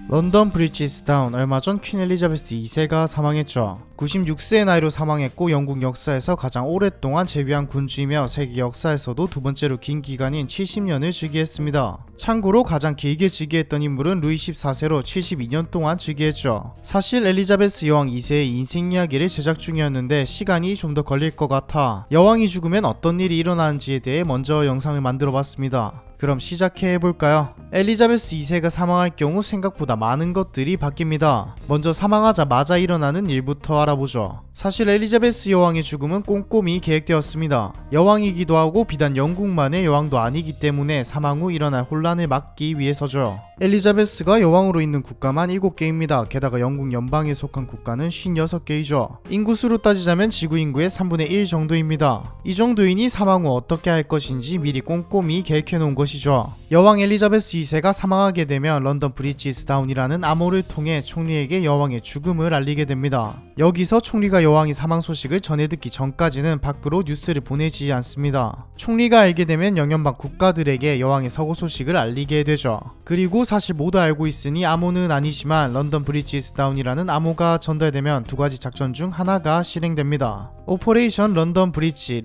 런던 브리지스 다운. 얼마 전 퀸 엘리자베스 2세가 사망했죠. 96세의 나이로 사망했고 영국 역사에서 가장 오랫동안 재위한 군주이며 세계 역사에서도 두 번째로 긴 기간인 70년을 즉위했습니다. 참고로 가장 길게 즉위했던 인물은 루이 14세로 72년 동안 즉위했죠. 사실 엘리자베스 여왕 2세의 인생 이야기를 제작 중이었는데 시간이 좀 더 걸릴 것 같아 여왕이 죽으면 어떤 일이 일어나는지에 대해 먼저 영상을 만들어 봤습니다. 그럼 시작해볼까요? 엘리자베스 2세가 사망할 경우 생각보다 많은 것들이 바뀝니다. 먼저 사망하자마자 일어나는 일부터 알아보죠. 사실 엘리자베스 여왕의 죽음은 꼼꼼히 계획되었습니다. 여왕이기도 하고 비단 영국만의 여왕도 아니기 때문에 사망 후 일어날 혼란을 막기 위해서죠. 엘리자베스가 여왕으로 있는 국가만 7개입니다. 게다가 영국 연방에 속한 국가는 56개이죠. 인구수로 따지자면 지구 인구의 3분의 1 정도입니다. 이 정도이니 사망 후 어떻게 할 것인지 미리 꼼꼼히 계획해 놓은 것이죠. 여왕 엘리자베스 2세가 사망하게 되면 런던 브리지스 다운이라는 암호를 통해 총리에게 여왕의 죽음을 알리게 됩니다. 여기서 총리가 여왕이 사망 소식을 전해 듣기 전까지는 밖으로 뉴스를 보내지 않습니다. 총리가 알게 되면 영연방 국가들에게 여왕의 서거 소식을 알리게 되죠. 그리고 사실 모두 알고 있으니 암호는 아니지만 런던 브리지스 다운이라는 암호가 전달되면 두 가지 작전 중 하나가 실행됩니다. 오퍼레이션 런던 브리지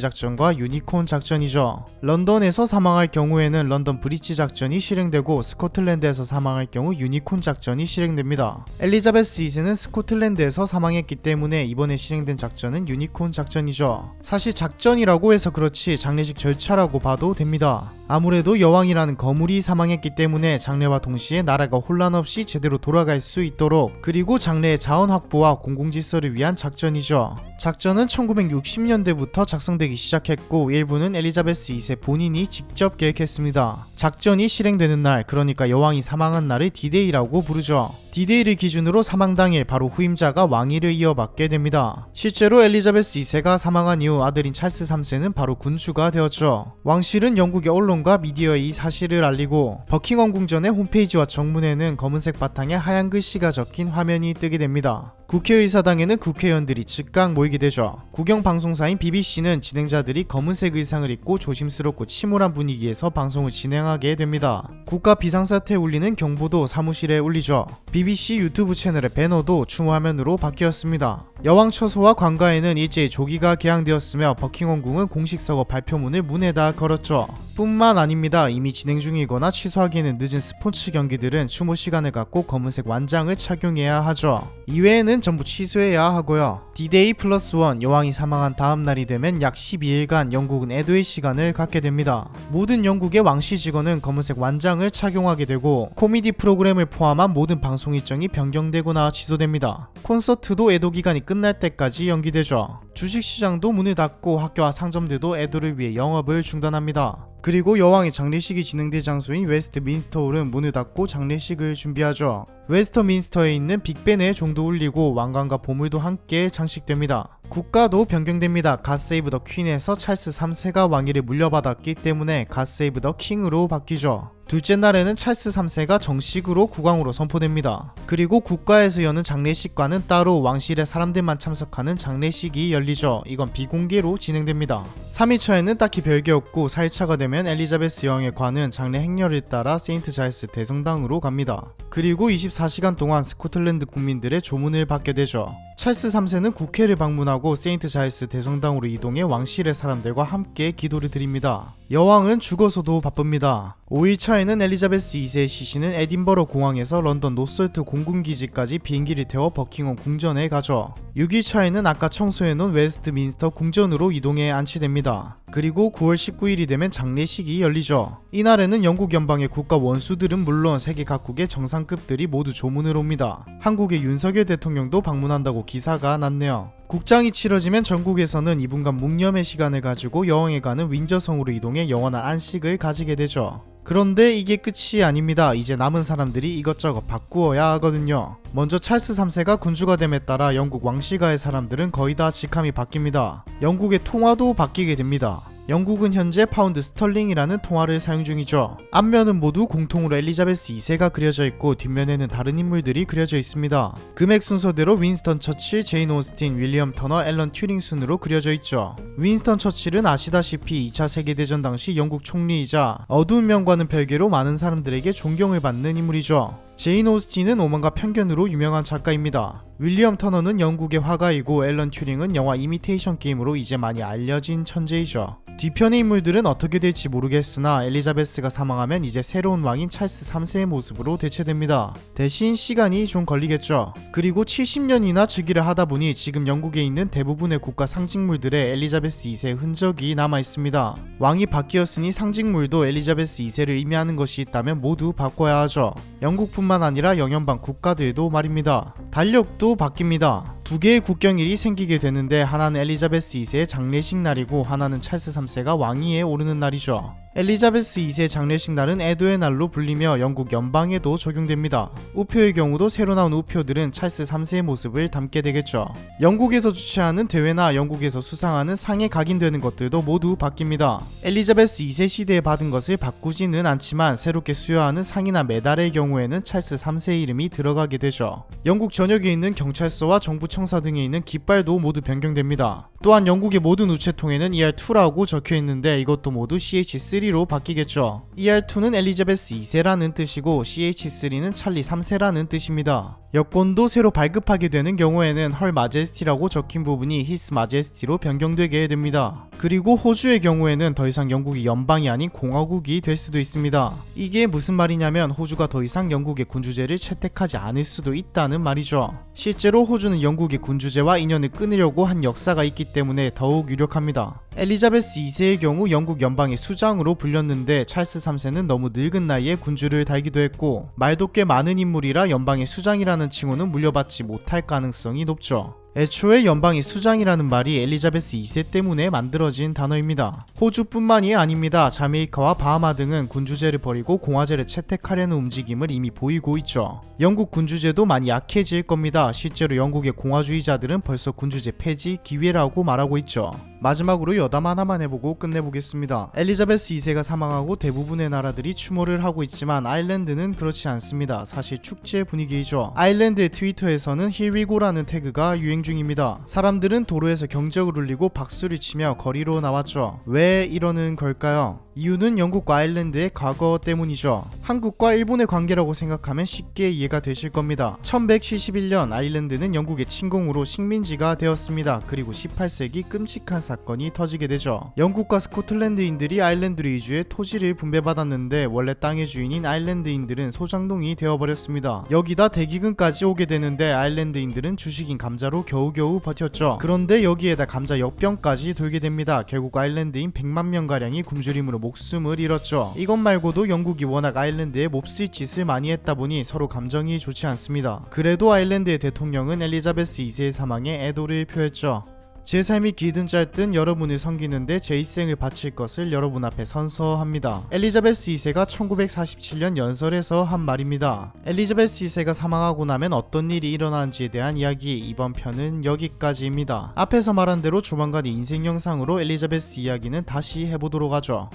작전과 유니콘 작전이죠. 런던에서 사망할 경우에는 런던 브리지 작전이 실행되고 스코틀랜드에서 사망할 경우 유니콘 작전이 실행됩니다. 엘리자베스 2세는 스코틀랜드에서 사망했기 때문에 이번에 실행된 작전은 유니콘 작전이죠. 사실 작전이라고 해서 그렇지 장례식 절차라고 봐도 됩니다. 아무래도 여왕이라는 거물이 사망했기 때문에 장례와 동시에 나라가 혼란 없이 제대로 돌아갈 수 있도록, 그리고 장례의 자원 확보와 공공질서를 위한 작전이죠. 작전은 1960년대부터 작성되기 시작했고 일부는 엘리자베스 2세 본인이 직접 계획했습니다. 작전이 실행되는 날, 그러니까 여왕이 사망한 날을 디데이라고 부르죠. 디데이를 기준으로 사망 당일 바로 후임자가 왕위를 이어받게 됩니다. 실제로 엘리자베스 2세가 사망한 이후 아들인 찰스 3세는 바로 군주가 되었죠. 왕실은 영국의 언론과 미디어에 이 사실을 알리고 버킹엄 궁전의 홈페이지와 정문에는 검은색 바탕에 하얀 글씨가 적힌 화면이 뜨게 됩니다. 국회의사당에는 국회의원들이 즉각 모이게 되죠. 국영방송사인 BBC는 진행자들이 검은색 의상을 입고 조심스럽고 침울한 분위기에서 방송을 진행하게 됩니다. 국가 비상사태에 울리는 경보도 사무실에 울리죠. BBC 유튜브 채널의 배너도 추모화면으로 바뀌었습니다. 여왕 처소와 관가에는 일제히 조기가 개항되었으며 버킹엄궁은 공식 서거 발표문을 문에다 걸었죠. 뿐만 아닙니다. 이미 진행 중이거나 취소하기에는 늦은 스포츠 경기들은 추모 시간을 갖고 검은색 완장을 착용해야 하죠. 이외에는 전부 취소해야 하고요. D-Day +1, 여왕이 사망한 다음 날이 되면 약 12일간 영국은 애도의 시간을 갖게 됩니다. 모든 영국의 왕실 직원은 검은색 완장을 착용하게 되고 코미디 프로그램을 포함한 모든 방송 일정이 변경되거나 취소됩니다. 콘서트도 애도 기간이 끝날 때까지 연기되죠. 주식시장도 문을 닫고 학교와 상점들도 애도를 위해 영업을 중단합니다. 그리고 여왕의 장례식이 진행될 장소인 웨스트민스터홀은 문을 닫고 장례식을 준비하죠. 웨스터민스터에 있는 빅벤의 종도 울리고 왕관과 보물도 함께 장식됩니다. 국가도 변경됩니다. 갓 세이브 더 퀸에서 찰스 3세가 왕위를 물려받았기 때문에 갓 세이브 더 킹으로 바뀌죠. 둘째 날에는 찰스 3세가 정식으로 국왕으로 선포됩니다. 그리고 국가에서 여는 장례식과는 따로 왕실의 사람들만 참석하는 장례식이 열리죠. 이건 비공개로 진행됩니다. 3일차에는 딱히 별게 없고 4일차가 되면 엘리자베스 여왕의 관은 장례 행렬을 따라 세인트 자일스 대성당으로 갑니다. 그리고 24시간 동안 스코틀랜드 국민들의 조문을 받게 되죠. 찰스 3세는 국회를 방문하고 세인트 자일스 대성당으로 이동해 왕실의 사람들과 함께 기도를 드립니다. 여왕은 죽어서도 바쁩니다. 5일차에는 엘리자베스 2세의 시신은 에딘버러 공항에서 런던 노설트 공군기지까지 비행기를 태워 버킹엄 궁전에 가죠. 6일차에는 아까 청소해놓은 웨스트민스터 궁전으로 이동해 안치됩니다. 그리고 9월 19일이 되면 장례식이 열리죠. 이날에는 영국 연방의 국가 원수들은 물론 세계 각국의 정상급들이 모두 조문을 옵니다. 한국의 윤석열 대통령도 방문한다고 기사가 났네요. 국장이 치러지면 전국에서는 2분간 묵념의 시간을 가지고 여왕에 가는 윈저성으로 이동해 영원한 안식을 가지게 되죠. 그런데 이게 끝이 아닙니다. 이제 남은 사람들이 이것저것 바꾸어야 하거든요. 먼저 찰스 3세가 군주가 됨에 따라 영국 왕실가의 사람들은 거의 다 직함이 바뀝니다. 영국의 통화도 바뀌게 됩니다. 영국은 현재 파운드 스털링이라는 통화를 사용 중이죠. 앞면은 모두 공통으로 엘리자베스 2세가 그려져 있고 뒷면에는 다른 인물들이 그려져 있습니다. 금액 순서대로 윈스턴 처칠, 제인 오스틴, 윌리엄 터너, 앨런 튜링 순으로 그려져 있죠. 윈스턴 처칠은 아시다시피 2차 세계대전 당시 영국 총리이자 어두운 면과는 별개로 많은 사람들에게 존경을 받는 인물이죠. 제인 오스틴은 오만과 편견으로 유명한 작가입니다. 윌리엄 터너는 영국의 화가이고 앨런 튜링은 영화 이미테이션 게임으로 이제 많이 알려진 천재이죠. 뒤편의 인물들은 어떻게 될지 모르겠으나 엘리자베스가 사망하면 이제 새로운 왕인 찰스 3세의 모습으로 대체됩니다. 대신 시간이 좀 걸리겠죠. 그리고 70년이나 즉위를 하다 보니 지금 영국에 있는 대부분의 국가 상징물들에 엘리자베스 2세의 흔적이 남아있습니다. 왕이 바뀌었으니 상징물도 엘리자베스 2세를 의미하는 것이 있다면 모두 바꿔야 하죠. 영국뿐만 아니라 영연방 국가들도 말입니다. 달력도 바뀝니다. 두 개의 국경일이 생기게 되는데 하나는 엘리자베스 2세의 장례식 날이고 하나는 찰스 3세가 왕위에 오르는 날이죠. 엘리자베스 2세 장례식 날은 애도의 날로 불리며 영국 연방에도 적용됩니다. 우표의 경우도 새로 나온 우표들은 찰스 3세의 모습을 담게 되겠죠. 영국에서 주최하는 대회나 영국에서 수상하는 상에 각인되는 것들도 모두 바뀝니다. 엘리자베스 2세 시대에 받은 것을 바꾸지는 않지만 새롭게 수여하는 상이나 메달의 경우에는 찰스 3세의 이름이 들어가게 되죠. 영국 전역에 있는 경찰서와 정부 청사 등에 있는 깃발도 모두 변경됩니다. 또한 영국의 모든 우체통에는 ER2라고 적혀있는데 이것도 모두 CH3로 바뀌겠죠. ER2는 엘리자베스 2세라는 뜻이고 CH3는 찰리 3세라는 뜻입니다. 여권도 새로 발급하게 되는 경우에는 헐 마제스티라고 적힌 부분이 히스 마제스티로 변경되게 됩니다. 그리고 호주의 경우에는 더 이상 영국이 연방이 아닌 공화국이 될 수도 있습니다. 이게 무슨 말이냐면 호주가 더 이상 영국의 군주제를 채택하지 않을 수도 있다는 말이죠. 실제로 호주는 영국의 군주제와 인연을 끊으려고 한 역사가 있기 때문에 더욱 유력합니다. 엘리자베스 2세의 경우 영국 연방의 수장으로 불렸는데 찰스 3세는 너무 늙은 나이에 군주를 달기도 했고 말도 꽤 많은 인물이라 연방의 수장이라는 칭호는 물려받지 못할 가능성이 높죠. 애초에 연방의 수장이라는 말이 엘리자베스 2세 때문에 만들어진 단어입니다. 호주뿐만이 아닙니다. 자메이카와 바하마 등은 군주제를 버리고 공화제를 채택하려는 움직임을 이미 보이고 있죠. 영국 군주제도 많이 약해질 겁니다. 실제로 영국의 공화주의자들은 벌써 군주제 폐지 기회라고 말하고 있죠. 마지막으로 여담 하나만 해보고 끝내보겠습니다. 엘리자베스 2세가 사망하고 대부분의 나라들이 추모를 하고 있지만 아일랜드는 그렇지 않습니다. 사실 축제 분위기이죠. 아일랜드의 트위터에서는 Here we go라는 태그가 유행 중입니다. 사람들은 도로에서 경적을 울리고 박수를 치며 거리로 나왔죠. 왜 이러는 걸까요? 이유는 영국과 아일랜드의 과거 때문이죠. 한국과 일본의 관계라고 생각하면 쉽게 이해가 되실 겁니다. 1171년 아일랜드는 영국의 침공으로 식민지가 되었습니다. 그리고 18세기 끔찍한 사건이 터지게 되죠. 영국과 스코틀랜드인들이 아일랜드로 이주해 토지를 분배받았는데 원래 땅의 주인인 아일랜드인들은 소장농이 되어버렸습니다. 여기다 대기근까지 오게 되는데 아일랜드인들은 주식인 감자로 겨우겨우 버텼죠. 그런데 여기에다 감자 역병까지 돌게 됩니다. 결국 아일랜드인 100만 명가량이 굶주림으로 목숨을 잃었죠. 이것 말고도 영국이 워낙 아일랜드에 몹쓸 짓을 많이 했다 보니 서로 감정이 좋지 않습니다. 그래도 아일랜드의 대통령은 엘리자베스 2세의 사망에 애도를 표했죠. 제 삶이 길든 짧든 여러분을 섬기는데 제 일생을 바칠 것을 여러분 앞에 선서합니다. 엘리자베스 2세가 1947년 연설에서 한 말입니다. 엘리자베스 2세가 사망하고 나면 어떤 일이 일어나는지에 대한 이야기, 이번 편은 여기까지입니다. 앞에서 말한 대로 조만간 인생 영상으로 엘리자베스 이야기는 다시 해보도록 하죠.